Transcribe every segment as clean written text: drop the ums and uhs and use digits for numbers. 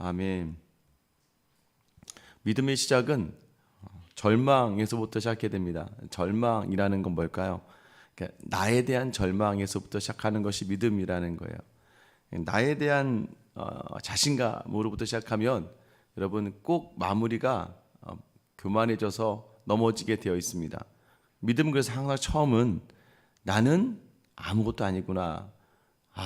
아멘. 믿음의 시작은 절망에서부터 시작해야 됩니다. 절망이라는 건 뭘까요? 그러니까 나에 대한 절망에서부터 시작하는 것이 믿음이라는 거예요. 나에 대한 자신감으로부터 시작하면 여러분 꼭 마무리가 교만해져서 넘어지게 되어 있습니다. 믿음은 그래서 항상 처음은 나는 아무것도 아니구나,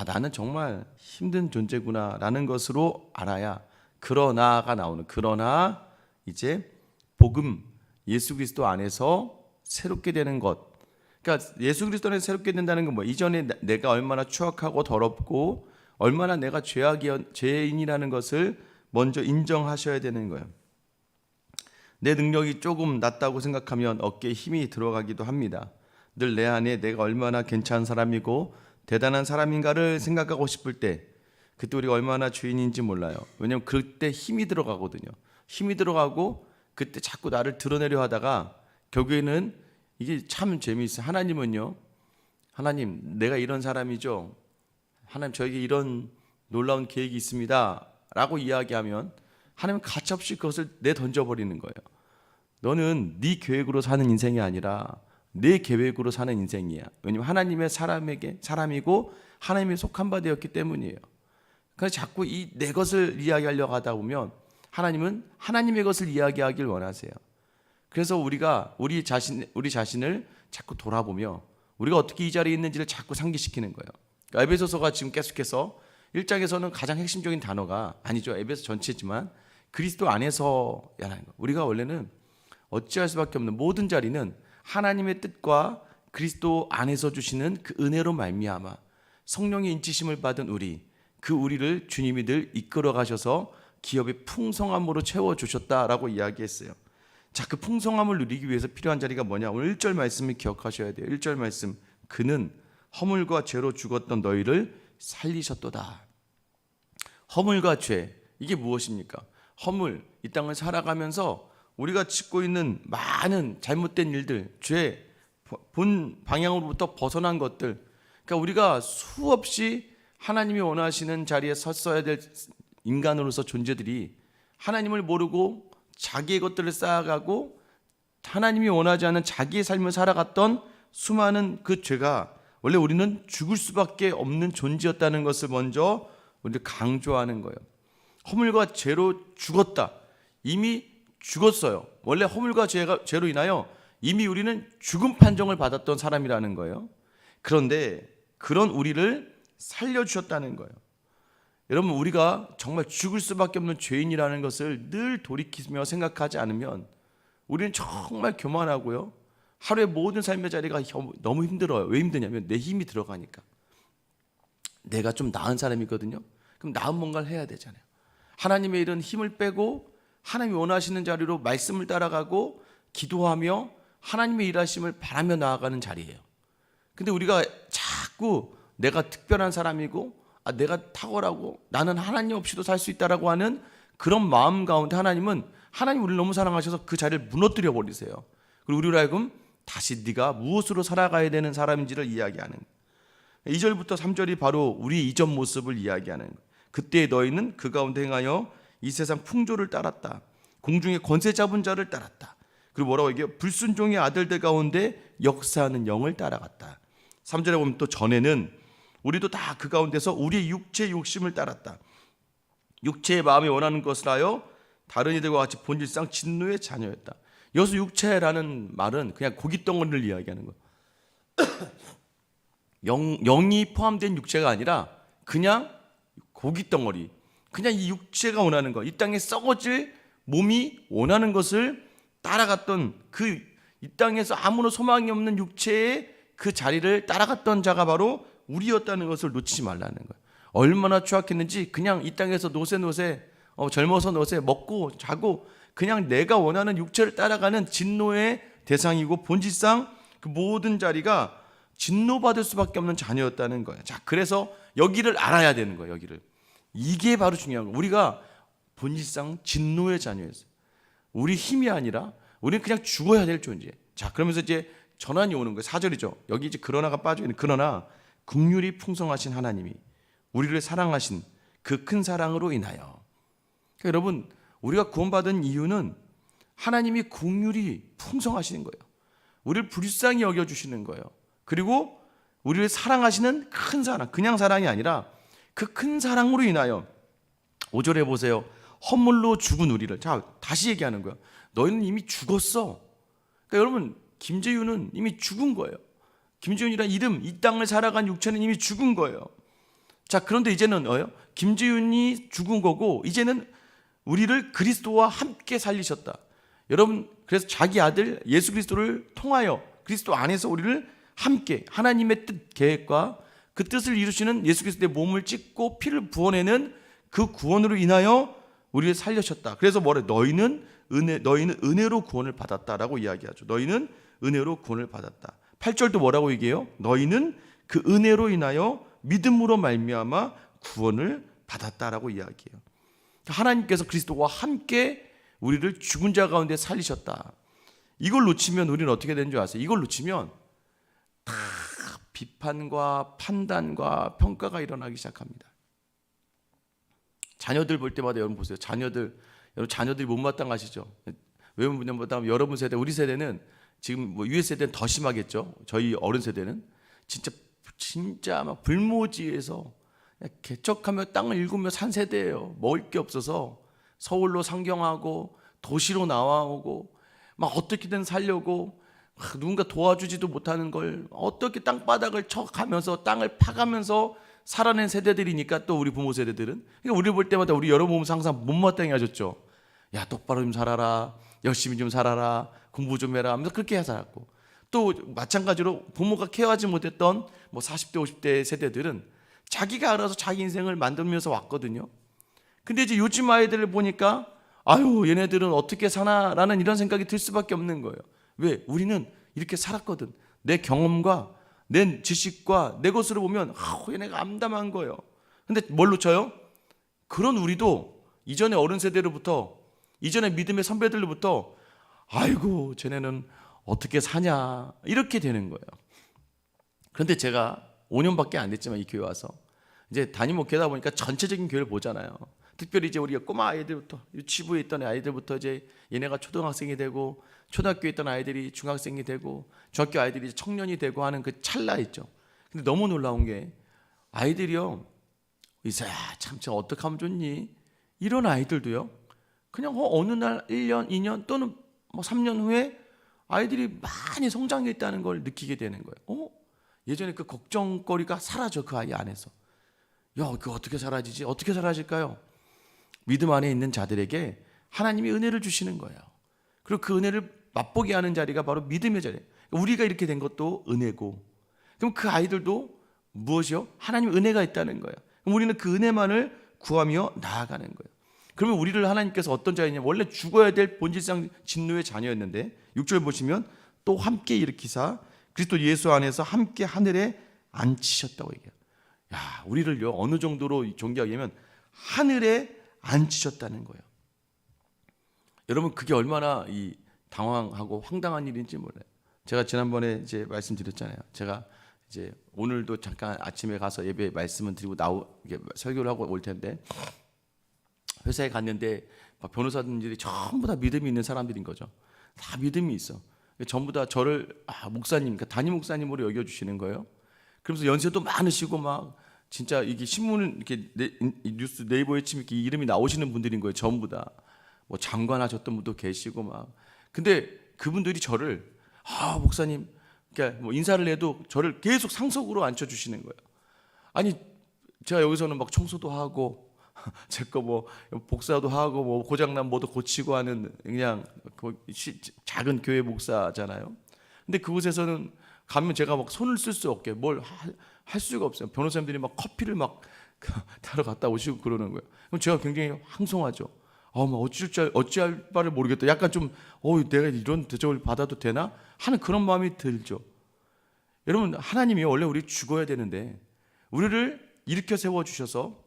나는 정말 힘든 존재구나 라는 것으로 알아야 그러나가 나오는, 그러나 이제 복음 예수 그리스도 안에서 새롭게 되는 것. 그러니까 예수 그리스도 안에서 새롭게 된다는 건 뭐, 이전에 내가 얼마나 추악하고 더럽고 얼마나 내가 죄인이라는 것을 먼저 인정하셔야 되는 거예요. 내 능력이 조금 낮다고 생각하면 어깨에 힘이 들어가기도 합니다. 늘 내 안에 내가 얼마나 괜찮은 사람이고 대단한 사람인가를 생각하고 싶을 때, 그때 우리가 얼마나 죄인인지 몰라요. 왜냐하면 그때 힘이 들어가거든요. 힘이 들어가고 그때 자꾸 나를 드러내려 하다가 결국에는 이게 참 재미있어요. 하나님은요, 하나님 내가 이런 사람이죠, 하나님 저에게 이런 놀라운 계획이 있습니다 라고 이야기하면 하나님은 가차없이 그것을 내던져버리는 거예요. 너는 네 계획으로 사는 인생이 아니라 내 계획으로 사는 인생이야. 왜냐하면 하나님의 사람이고 하나님의 속한 바 되었기 때문이에요. 그래서 자꾸 내 것을 이야기하려고 하다 보면 하나님은 하나님의 것을 이야기하길 원하세요. 그래서 우리가 우리 자신을 자꾸 돌아보며 우리가 어떻게 이 자리에 있는지를 자꾸 상기시키는 거예요. 그러니까 에베소서가 지금 계속해서 1장에서는 가장 핵심적인 단어가 아니죠. 에베소 전체지만 그리스도 안에서라는 거. 우리가 원래는 어찌할 수밖에 없는 모든 자리는 하나님의 뜻과 그리스도 안에서 주시는 그 은혜로 말미암아 성령의 인치심을 받은 우리를 주님이 늘 이끌어 가셔서 기업의 풍성함으로 채워주셨다라고 이야기했어요. 자, 그 풍성함을 누리기 위해서 필요한 자리가 뭐냐? 오늘 1절 말씀을 기억하셔야 돼요. 1절 말씀, 그는 허물과 죄로 죽었던 너희를 살리셨도다. 허물과 죄, 이게 무엇입니까? 허물, 이 땅을 살아가면서 우리가 짓고 있는 많은 잘못된 일들, 죄, 본 방향으로부터 벗어난 것들, 그러니까 우리가 수없이 하나님이 원하시는 자리에 섰어야 될 인간으로서 존재들이 하나님을 모르고 자기의 것들을 쌓아가고 하나님이 원하지 않는 자기의 삶을 살아갔던 수많은 그 죄가 원래 우리는 죽을 수밖에 없는 존재였다는 것을 먼저 우리가 강조하는 거예요. 허물과 죄로 죽었다. 이미 죽었어요. 원래 허물과 죄로 인하여 이미 우리는 죽음 판정을 받았던 사람이라는 거예요. 그런데 그런 우리를 살려주셨다는 거예요. 여러분, 우리가 정말 죽을 수밖에 없는 죄인이라는 것을 늘 돌이키며 생각하지 않으면 우리는 정말 교만하고요, 하루의 모든 삶의 자리가 너무 힘들어요. 왜 힘드냐면 내 힘이 들어가니까. 내가 좀 나은 사람이거든요. 그럼 나은 뭔가를 해야 되잖아요. 하나님의 일은 힘을 빼고 하나님이 원하시는 자리로 말씀을 따라가고 기도하며 하나님의 일하심을 바라며 나아가는 자리예요. 근데 우리가 자꾸 내가 특별한 사람이고 내가 탁월하고 나는 하나님 없이도 살 수 있다라고 하는 그런 마음 가운데 하나님은 우리를 너무 사랑하셔서 그 자리를 무너뜨려 버리세요. 그리고 우리로 하여금 다시 네가 무엇으로 살아가야 되는 사람인지를 이야기하는, 2절부터 3절이 바로 우리의 이전 모습을 이야기하는 거예요. 그때 너희는 그 가운데 행하여 이 세상 풍조를 따랐다. 공중의 권세 잡은 자를 따랐다. 그리고 뭐라고 얘기해요? 불순종의 아들들 가운데 역사하는 영을 따라갔다. 3절에 보면 또 전에는 우리도 다 그 가운데서 우리의 육체의 욕심을 따랐다. 육체의 마음이 원하는 것을 하여 다른 이들과 같이 본질상 진노의 자녀였다. 여기서 육체라는 말은 그냥 고깃덩어리를 이야기하는 거예요. 영이 포함된 육체가 아니라 그냥 고깃덩어리, 그냥 이 육체가 원하는 것, 이 땅에 썩어질 몸이 원하는 것을 따라갔던 이 땅에서 아무런 소망이 없는 육체의 그 자리를 따라갔던 자가 바로 우리였다는 것을 놓치지 말라는 거예요. 얼마나 추악했는지 그냥 이 땅에서 노세 젊어서 노세 먹고 자고 그냥 내가 원하는 육체를 따라가는 진노의 대상이고 본질상 그 모든 자리가 진노받을 수밖에 없는 자녀였다는 거예요. 자, 그래서 여기를 알아야 되는 거예요. 이게 바로 중요한 거예요. 우리가 본질상 진노의 자녀였어요. 우리 힘이 아니라 우리는 그냥 죽어야 될 존재예요. 자, 그러면서 이제 전환이 오는 거예요. 4절이죠. 여기 이제 그러나가 빠져 있는, 그러나 긍휼이 풍성하신 하나님이 우리를 사랑하신 그 큰 사랑으로 인하여 그러니까 여러분, 우리가 구원받은 이유는 하나님이 긍휼이 풍성하시는 거예요. 우리를 불쌍히 여겨주시는 거예요. 그리고 우리를 사랑하시는 큰 사랑, 그냥 사랑이 아니라 그 큰 사랑으로 인하여 5절에 보세요. 허물로 죽은 우리를, 자 다시 얘기하는 거예요. 너희는 이미 죽었어. 그러니까 여러분, 김재윤은 이미 죽은 거예요. 김재윤이라는 이름, 이 땅을 살아간 육체는 이미 죽은 거예요. 자, 그런데 이제는 김재윤이 죽은 거고, 이제는 우리를 그리스도와 함께 살리셨다. 여러분, 그래서 자기 아들 예수 그리스도를 통하여 그리스도 안에서 우리를 함께 하나님의 뜻, 계획과 그 뜻을 이루시는 예수 그리스도의 몸을 찢고 피를 부어내는 그 구원으로 인하여 우리를 살려셨다. 그래서 뭐래? 너희는 은혜로 구원을 받았다라고 이야기하죠. 너희는 은혜로 구원을 받았다. 8절도 뭐라고 얘기해요? 너희는 그 은혜로 인하여 믿음으로 말미암아 구원을 받았다라고 이야기해요. 하나님께서 그리스도와 함께 우리를 죽은 자 가운데 살리셨다. 이걸 놓치면 우리는 어떻게 되는 줄 아세요? 이걸 놓치면 다 비판과 판단과 평가가 일어나기 시작합니다. 자녀들 볼 때마다 여러분 보세요. 여러분 자녀들이 못마땅하시죠? 왜 못마땅하면 여러분 세대, 우리 세대는 지금 뭐 위에 세대는 더 심하겠죠. 저희 어른 세대는 진짜 막 불모지에서 개척하며 땅을 일구며 산 세대예요. 먹을 게 없어서 서울로 상경하고 도시로 나와오고 막 어떻게든 살려고 누군가 도와주지도 못하는 걸 어떻게 땅바닥을 쳐가면서 땅을 파가면서 살아낸 세대들이니까, 또 우리 부모 세대들은, 그러니까 우리 볼 때마다 우리 여러 몸은 항상 못마땅해 하셨죠. 야, 똑바로 좀 살아라, 열심히 좀 살아라, 공부 좀 해라 하면서 그렇게 살았고, 또 마찬가지로 부모가 케어하지 못했던 뭐 40대 50대 세대들은 자기가 알아서 자기 인생을 만들면서 왔거든요. 근데 이제 요즘 아이들을 보니까 아유, 얘네들은 어떻게 사나라는 이런 생각이 들 수밖에 없는 거예요. 왜? 우리는 이렇게 살았거든. 내 경험과 내 지식과 내 것으로 보면 얘네가 암담한 거예요. 근데 뭘 놓쳐요? 그런 우리도 이전의 어른 세대로부터, 이전의 믿음의 선배들로부터 아이고 쟤네는 어떻게 사냐 이렇게 되는 거예요. 그런데 제가 5년밖에 안 됐지만 이 교회 와서 이제 담임 목회다 보니까 전체적인 교회를 보잖아요. 특별히 이제 우리가 꼬마 아이들부터, 유치부에 있던 아이들부터 이제 얘네가 초등학생이 되고, 초등학교에 있던 아이들이 중학생이 되고, 중학교 아이들이 청년이 되고 하는 그 찰나 있죠. 근데 너무 놀라운 게 아이들이요, 이제 참 어떻게 하면 좋니? 이런 아이들도요, 그냥 어느 날 1년, 2년 또는 뭐 3년 후에 아이들이 많이 성장했다는 걸 느끼게 되는 거예요. 예전에 그 걱정거리가 사라져, 그 아이 안에서. 야, 그거 어떻게 사라지지? 어떻게 사라질까요? 믿음 안에 있는 자들에게 하나님이 은혜를 주시는 거예요. 그리고 그 은혜를 맛보게 하는 자리가 바로 믿음의 자리예요. 우리가 이렇게 된 것도 은혜고, 그럼 그 아이들도 무엇이요? 하나님의 은혜가 있다는 거예요. 그럼 우리는 그 은혜만을 구하며 나아가는 거예요. 그러면 우리를 하나님께서 어떤 자이냐면, 원래 죽어야 될 본질상 진노의 자녀였는데 6절 보시면 또 함께 일으키사 그리스도 예수 안에서 함께 하늘에 앉히셨다고 얘기해요. 야, 우리를요 어느 정도로 존경하냐면 하늘에 앉히셨다는 거예요. 여러분, 그게 얼마나 이 당황하고 황당한 일인지 몰라요. 제가 지난번에 이제 말씀드렸잖아요. 제가 이제 오늘도 잠깐 아침에 가서 예배 말씀을 드리고 설교를 하고 올 텐데, 회사에 갔는데 변호사들이 전부 다 믿음이 있는 사람들인 거죠. 다 믿음이 있어. 전부 다 저를 목사님, 그러니까 담임 목사님으로 여겨주시는 거예요. 그러면서 연세도 많으시고 막 진짜 이게 신문 이렇게 뉴스 네이버에 치면 이렇게 이름이 나오시는 분들인 거예요. 전부 다 뭐 장관 하셨던 분도 계시고 막. 근데 그분들이 저를 목사님, 그러니까 뭐 인사를 해도 저를 계속 상석으로 앉혀주시는 거예요. 아니 제가 여기서는 막 청소도 하고 제 거 뭐 복사도 하고 뭐 고장난 뭐도 고치고 하는 그냥 작은 교회 목사잖아요. 근데 그곳에서는 가면 제가 막 손을 쓸 수 없게 뭘 할 수가 없어요. 변호사님들이 막 커피를 막 타러 갔다 오시고 그러는 거예요. 그럼 제가 굉장히 항송하죠. 어찌할 바를 모르겠다. 약간 좀 내가 이런 대접을 받아도 되나 하는 그런 마음이 들죠. 여러분, 하나님이 원래 우리 죽어야 되는데 우리를 일으켜 세워 주셔서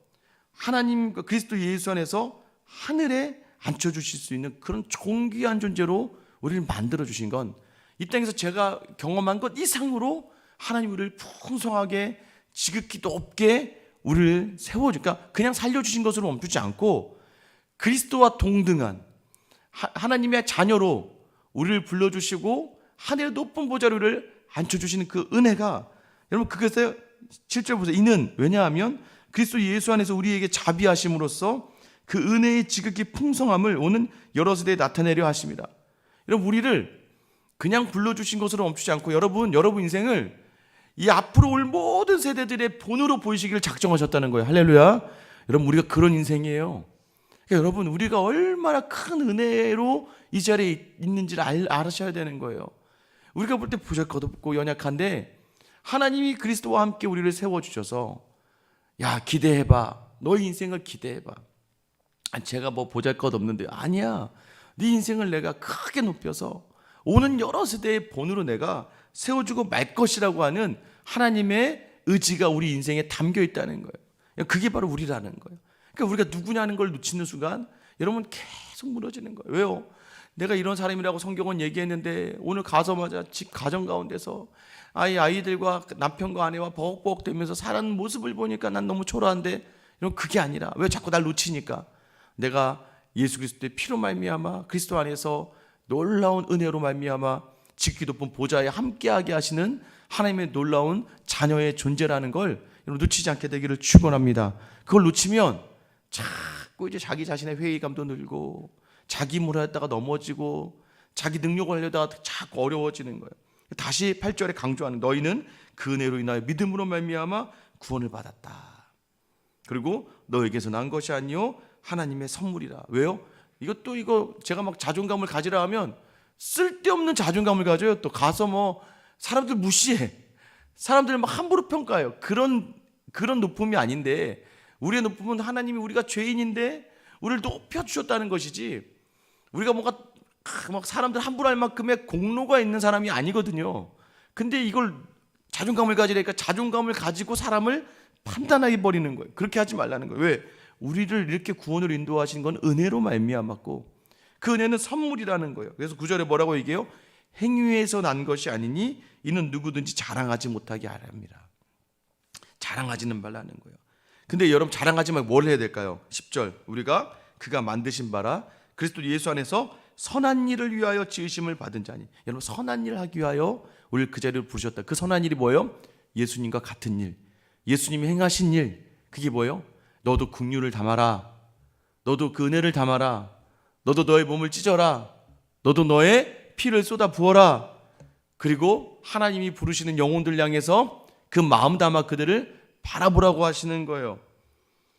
하나님 그리스도 예수 안에서 하늘에 앉혀주실 수 있는 그런 존귀한 존재로 우리를 만들어 주신 건, 이 땅에서 제가 경험한 것 이상으로 하나님 우리를 풍성하게 지극히 높게 우리를 세워주니까 그냥 살려주신 것으로 멈추지 않고 그리스도와 동등한 하나님의 자녀로 우리를 불러주시고 하늘의 높은 보좌로 우리를 앉혀주시는 그 은혜가, 여러분 그것에 7절 보세요. 이는 왜냐하면 그리스도 예수 안에서 우리에게 자비하심으로써 그 은혜의 지극히 풍성함을 오는 여러 세대에 나타내려 하십니다. 여러분 우리를 그냥 불러주신 것으로 멈추지 않고 여러분 인생을 이 앞으로 올 모든 세대들의 본으로 보이시기를 작정하셨다는 거예요. 할렐루야. 여러분 우리가 그런 인생이에요. 그러니까 여러분 우리가 얼마나 큰 은혜로 이 자리에 있는지를 알으셔야 되는 거예요. 우리가 볼 때 보잘것없고 연약한데 하나님이 그리스도와 함께 우리를 세워주셔서 야 기대해봐. 너의 인생을 기대해봐. 제가 뭐 보잘것없는데 아니야. 네 인생을 내가 크게 높여서 오는 여러 세대의 본으로 내가 세워주고 말 것이라고 하는 하나님의 의지가 우리 인생에 담겨 있다는 거예요. 그게 바로 우리라는 거예요. 그러니까 우리가 누구냐는 걸 놓치는 순간 여러분 계속 무너지는 거예요. 왜요? 내가 이런 사람이라고 성경은 얘기했는데 오늘 가서마자 집 가정 가운데서 아이들과 남편과 아내와 버벅버벅 대면서 사는 모습을 보니까 난 너무 초라한데, 이런 그게 아니라 왜 자꾸 날 놓치니까 내가 예수 그리스도의 피로 말미암아 그리스도 안에서 놀라운 은혜로 말미암아 지극히 높은 보좌에 함께하게 하시는 하나님의 놀라운 자녀의 존재라는 걸 여러분 놓치지 않게 되기를 축원합니다. 그걸 놓치면 자꾸 이제 자기 자신의 회의감도 늘고 자기 몰아했다가 넘어지고 자기 능력을 하려다가 자꾸 어려워지는 거예요. 다시 8절에 강조하는 너희는 그 은혜로 인하여 믿음으로 말미암아 구원을 받았다. 그리고 너에게서 난 것이 아니요 하나님의 선물이라. 왜요? 이거 제가 막 자존감을 가지라 하면 쓸데없는 자존감을 가져요. 또 가서 뭐 사람들 무시해. 사람들 막 함부로 평가해요. 그런 높음이 아닌데, 우리의 높음은 하나님이 우리가 죄인인데 우리를 높여주셨다는 것이지, 우리가 뭔가 막 사람들 함부로 할 만큼의 공로가 있는 사람이 아니거든요. 근데 이걸 자존감을 가지려니까 자존감을 가지고 사람을 판단하게 버리는 거예요. 그렇게 하지 말라는 거예요. 왜? 우리를 이렇게 구원으로 인도하신 건 은혜로 말미암았고 그 은혜는 선물이라는 거예요. 그래서 9절에 뭐라고 얘기해요? 행위에서 난 것이 아니니 이는 누구든지 자랑하지 못하게 하랍니다. 자랑하지는 말라는 거예요. 근데 여러분 자랑하지 말고 뭘 해야 될까요? 10절 우리가 그가 만드신 바라 그리스도 예수 안에서 선한 일을 위하여 지으심을 받은 자니. 여러분 선한 일을 하기 위하여 우리를 그 자리를 부르셨다. 그 선한 일이 뭐예요? 예수님과 같은 일, 예수님이 행하신 일. 그게 뭐예요? 너도 긍휼을 담아라. 너도 그 은혜를 담아라. 너도 너의 몸을 찢어라. 너도 너의 피를 쏟아 부어라. 그리고 하나님이 부르시는 영혼들 향해서 그 마음 담아 그들을 바라보라고 하시는 거예요.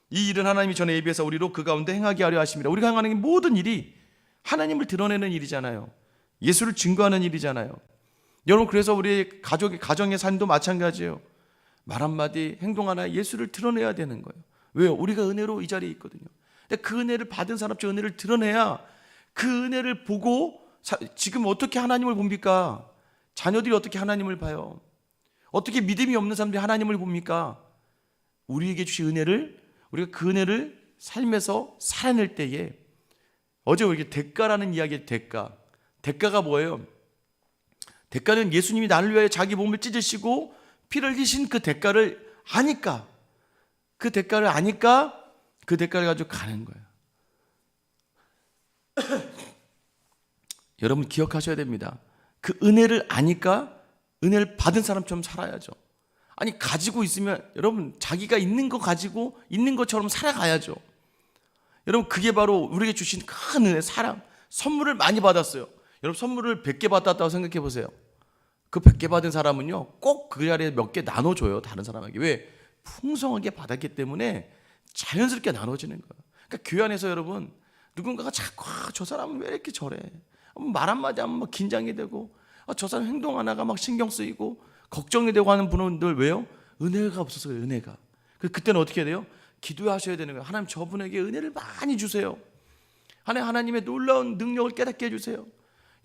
이 일은 하나님이 전에 예비해서 우리로 그 가운데 행하게 하려 하십니다. 우리가 행하는 모든 일이 하나님을 드러내는 일이잖아요. 예수를 증거하는 일이잖아요. 여러분 그래서 우리 가정의 삶도 마찬가지예요. 말 한마디 행동 하나 예수를 드러내야 되는 거예요. 왜요? 우리가 은혜로 이 자리에 있거든요. 근데 그 은혜를 받은 사람처럼 은혜를 드러내야 그 은혜를 보고 지금 어떻게 하나님을 봅니까? 자녀들이 어떻게 하나님을 봐요? 어떻게 믿음이 없는 사람들이 하나님을 봅니까? 우리에게 주신 은혜를, 우리가 그 은혜를 삶에서 살아낼 때에, 어제 우리 대가라는 이야기의 대가가 뭐예요? 대가는 예수님이 나를 위하여 자기 몸을 찢으시고 피를 흘리신 그 대가를 아니까, 그 대가를 가지고 가는 거예요. 여러분 기억하셔야 됩니다. 그 은혜를 아니까 은혜를 받은 사람처럼 살아야죠. 아니 가지고 있으면 여러분 자기가 있는 거 가지고 있는 것처럼 살아가야죠. 여러분 그게 바로 우리에게 주신 큰 은혜, 사랑, 선물을 많이 받았어요. 여러분 선물을 100개 받았다고 생각해 보세요. 그 100개 받은 사람은요 꼭 그 자리에 몇 개 나눠줘요. 다른 사람에게. 왜? 풍성하게 받았기 때문에 자연스럽게 나눠지는 거예요. 그러니까 교회 안에서 여러분 누군가가 자꾸 저 사람은 왜 이렇게 저래, 말 한마디 하면 막 긴장이 되고 저 사람 행동 하나가 막 신경 쓰이고 걱정이 되고 하는 분들, 왜요? 은혜가 없어서 그래요. 은혜가. 그때는 어떻게 해야 돼요? 기도하셔야 되는 거예요. 하나님 저분에게 은혜를 많이 주세요. 하나님의 놀라운 능력을 깨닫게 해주세요.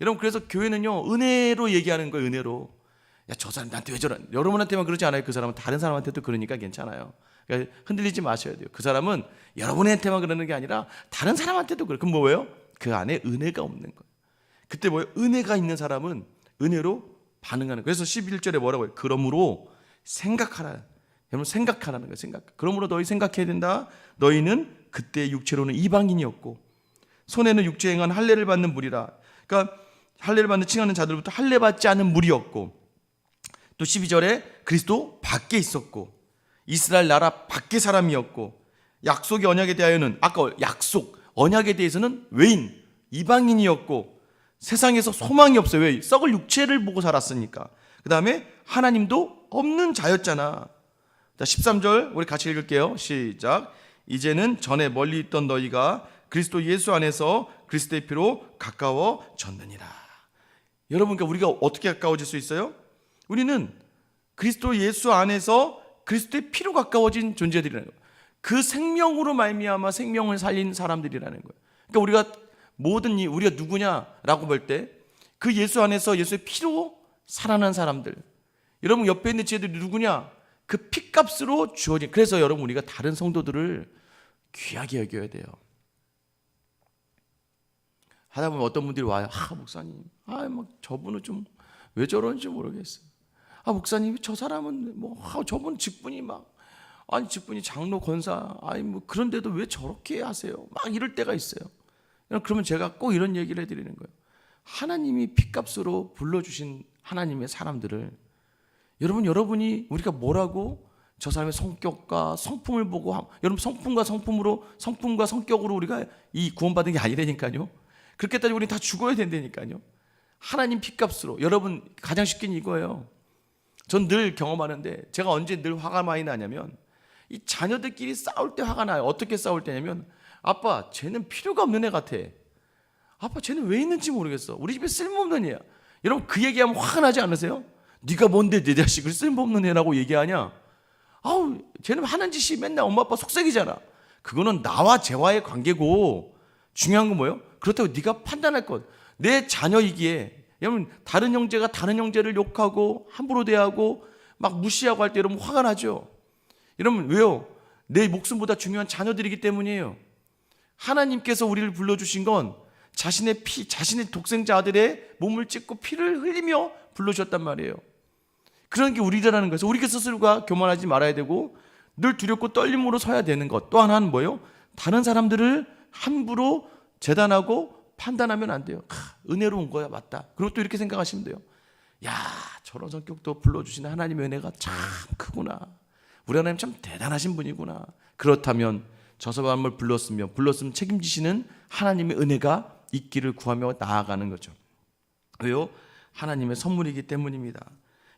여러분 그래서 교회는요 은혜로 얘기하는 거예요. 은혜로. 야, 저 사람 나한테 왜 저래? 여러분한테만 그러지 않아요. 그 사람은 다른 사람한테도 그러니까 괜찮아요. 그러니까 흔들리지 마셔야 돼요. 그 사람은 여러분한테만 그러는 게 아니라 다른 사람한테도 그래요. 그럼 뭐예요? 그 안에 은혜가 없는 거예요. 그때 뭐예요? 은혜가 있는 사람은 은혜로 반응하는 거예요. 그래서 11절에 뭐라고 해요? 그러므로 생각하라. 여러분 생각하라는 거예요. 그러므로 너희 생각해야 된다. 너희는 그때 육체로는 이방인이었고 손에는 육체 행한 할례를 받는 무리라. 그러니까 할례를 받는 칭하는 자들부터 할례 받지 않은 무리였고, 또 12절에 그리스도 밖에 있었고 이스라엘 나라 밖의 사람이었고, 약속의 언약에 대하여는 아까 약속 언약에 대해서는 외인 이방인이었고, 세상에서 소망이 없어요. 왜? 썩을 육체를 보고 살았으니까. 그 다음에 하나님도 없는 자였잖아. 자, 13절 우리 같이 읽을게요. 시작. 이제는 전에 멀리 있던 너희가 그리스도 예수 안에서 그리스도의 피로 가까워졌느니라. 여러분, 그러니까 우리가 어떻게 가까워질 수 있어요? 우리는 그리스도 예수 안에서 그리스도의 피로 가까워진 존재들이라는 거예요. 그 생명으로 말미암아 생명을 살린 사람들이라는 거예요. 그러니까 우리가 모든 우리가 누구냐라고 볼 때 그 예수 안에서 예수의 피로 살아난 사람들. 여러분 옆에 있는 지혜들이 누구냐? 그 피값으로 주어진. 그래서 여러분 우리가 다른 성도들을 귀하게 여겨야 돼요. 하다 보면 어떤 분들이 와요. 목사님, 막 저분은 좀 왜 저런지 모르겠어요. 목사님, 저 사람은 저분 직분이 직분이 장로 권사, 그런데도 왜 저렇게 하세요? 막 이럴 때가 있어요. 그러면 제가 꼭 이런 얘기를 해드리는 거예요. 하나님이 피값으로 불러주신 하나님의 사람들을 여러분이 우리가 뭐라고 저 사람의 성격과 성품을 보고 여러분 성품과 성격으로 우리가 이 구원받은 게 아니라니까요. 그렇게 따지고 우리는 다 죽어야 된다니까요. 하나님 피값으로. 여러분 가장 쉽게 이거예요. 전 늘 경험하는데 제가 언제 늘 화가 많이 나냐면 이 자녀들끼리 싸울 때 화가 나요. 어떻게 싸울 때냐면 아빠 쟤는 필요가 없는 애 같아. 아빠 쟤는 왜 있는지 모르겠어. 우리 집에 쓸모없는 애야. 여러분 그 얘기하면 화가 나지 않으세요? 네가 뭔데 내 자식을 쓸모없는 애라고 얘기하냐? 쟤는 하는 짓이 맨날 엄마 아빠 속삭이잖아. 그거는 나와 쟤와의 관계고 중요한 건 뭐예요? 그렇다고 네가 판단할 것. 내 자녀이기에 여러분 다른 형제가 다른 형제를 욕하고 함부로 대하고 막 무시하고 할 때 여러분 화가 나죠? 여러분 왜요? 내 목숨보다 중요한 자녀들이기 때문이에요. 하나님께서 우리를 불러주신 건 자신의 자신의 독생자 아들의 몸을 찢고 피를 흘리며 불러주셨단 말이에요. 그런 게 우리라는 거예요. 우리 스스로가 교만하지 말아야 되고 늘 두렵고 떨림으로 서야 되는 것. 또 하나는 뭐예요? 다른 사람들을 함부로 재단하고 판단하면 안 돼요. 은혜로운 거야, 맞다. 그리고 또 이렇게 생각하시면 돼요. 저런 성격도 불러주시는 하나님의 은혜가 참 크구나. 우리 하나님 참 대단하신 분이구나. 그렇다면 저 사람을 불렀으면 책임지시는 하나님의 은혜가 있기를 구하며 나아가는 거죠. 왜요? 하나님의 선물이기 때문입니다.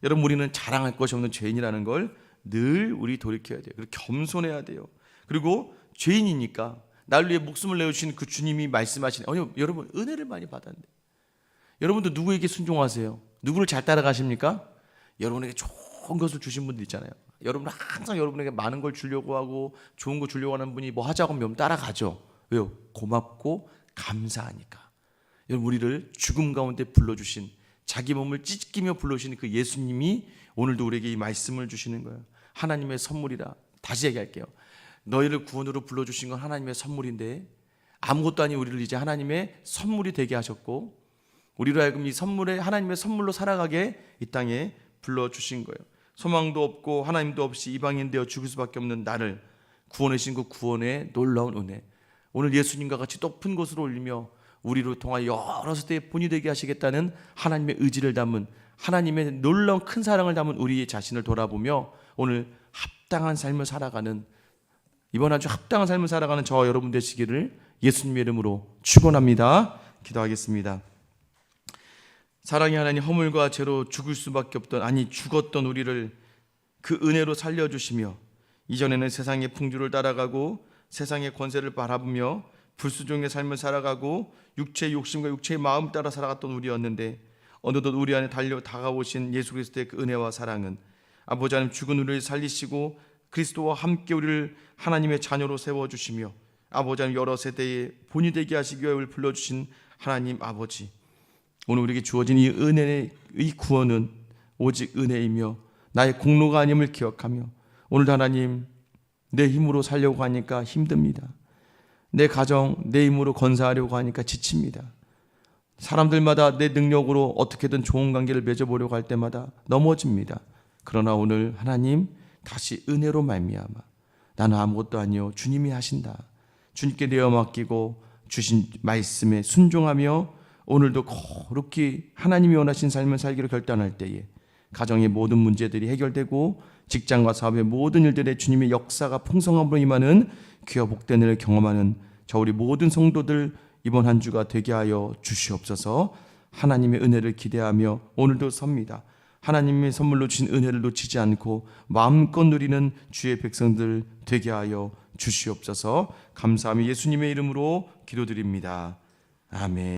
여러분 우리는 자랑할 것이 없는 죄인이라는 걸 늘 우리 돌이켜야 돼요. 그리고 겸손해야 돼요. 그리고 죄인이니까 나를 위해 목숨을 내어주신 그 주님이 말씀하시는 여러분 은혜를 많이 받았는데 여러분도 누구에게 순종하세요? 누구를 잘 따라가십니까? 여러분에게 좋은 것을 주신 분들 있잖아요. 여러분은 항상 여러분에게 많은 걸 주려고 하고 좋은 거 주려고 하는 분이 뭐 하자고 하면 따라가죠. 왜요? 고맙고 감사하니까. 여러분 우리를 죽음 가운데 불러주신 자기 몸을 찢기며 불러주신 그 예수님이 오늘도 우리에게 이 말씀을 주시는 거예요. 하나님의 선물이라. 다시 얘기할게요. 너희를 구원으로 불러주신 건 하나님의 선물인데 아무것도 아닌 우리를 이제 하나님의 선물이 되게 하셨고 우리로 하여금 이 선물에 하나님의 선물로 살아가게 이 땅에 불러주신 거예요. 소망도 없고 하나님도 없이 이방인 되어 죽을 수밖에 없는 나를 구원해 주신 그 구원의 놀라운 은혜. 오늘 예수님과 같이 높은 곳으로 올리며 우리로 통하여 여러 세대의 본이 되게 하시겠다는 하나님의 의지를 담은 하나님의 놀라운 큰 사랑을 담은 우리의 자신을 돌아보며 오늘 합당한 삶을 살아가는 이번 한 주 합당한 삶을 살아가는 저와 여러분 되시기를 예수님의 이름으로 축원합니다. 기도하겠습니다. 사랑의 하나님, 허물과 죄로 죽을 수밖에 없던 죽었던 우리를 그 은혜로 살려주시며 이전에는 세상의 풍조를 따라가고 세상의 권세를 바라보며 불수종의 삶을 살아가고 육체의 욕심과 육체의 마음 따라 살아갔던 우리였는데 어느덧 우리 안에 다가오신 예수 그리스도의 그 은혜와 사랑은 아버지 하나님 죽은 우리를 살리시고 그리스도와 함께 우리를 하나님의 자녀로 세워주시며 아버지 하나님 여러 세대의 본이 되게 하시기 위해 우리를 불러주신 하나님 아버지, 오늘 우리에게 주어진 이 은혜의 이 구원은 오직 은혜이며 나의 공로가 아님을 기억하며 오늘도 하나님 내 힘으로 살려고 하니까 힘듭니다. 내 가정 내 힘으로 건사하려고 하니까 지칩니다. 사람들마다 내 능력으로 어떻게든 좋은 관계를 맺어보려고 할 때마다 넘어집니다. 그러나 오늘 하나님 다시 은혜로 말미암아 나는 아무것도 아니요 주님이 하신다. 주님께 내어 맡기고 주신 말씀에 순종하며 오늘도 거룩히 하나님이 원하신 삶을 살기로 결단할 때에 가정의 모든 문제들이 해결되고 직장과 사업의 모든 일들에 주님의 역사가 풍성함으로 임하는 귀와 복된 은혜를 경험하는 저 우리 모든 성도들 이번 한 주가 되게 하여 주시옵소서. 하나님의 은혜를 기대하며 오늘도 섭니다. 하나님의 선물로 주신 은혜를 놓치지 않고 마음껏 누리는 주의 백성들 되게 하여 주시옵소서. 감사하며 예수님의 이름으로 기도드립니다. 아멘.